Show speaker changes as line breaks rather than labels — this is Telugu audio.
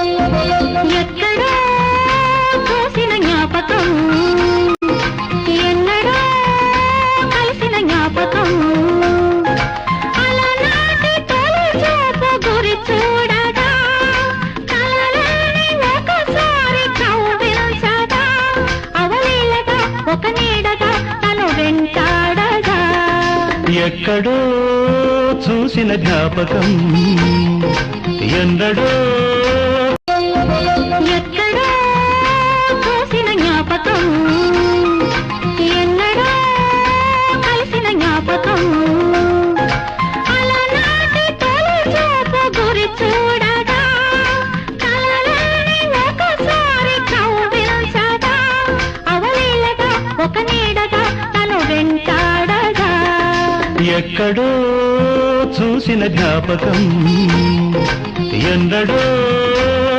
ఎక్కడో చూసిన జ్ఞాపకం, ఎన్నడో కలిసిన జ్ఞాపకం, అలనాటి తొలి చూపు గురి చూడగా కలలోని ఒకసారి కవ్వించగా అవలీలగా ఒక నీడగా తను వెంటాడగా.
ఎక్కడో చూసిన జ్ఞాపకం, ఎన్నడో
ఎక్కడో చూసిన జ్ఞాపకం, ఎన్నడో కలిసిన జ్ఞాపకం, అలనాటి తొలి చూపు గురి చూడగా కలలోని ఒకసారి కవ్వించగా అవలీలగా ఒక నీడగా తను వెంటాడగా.
ఎక్కడో చూసిన జ్ఞాపకం, ఎన్నడో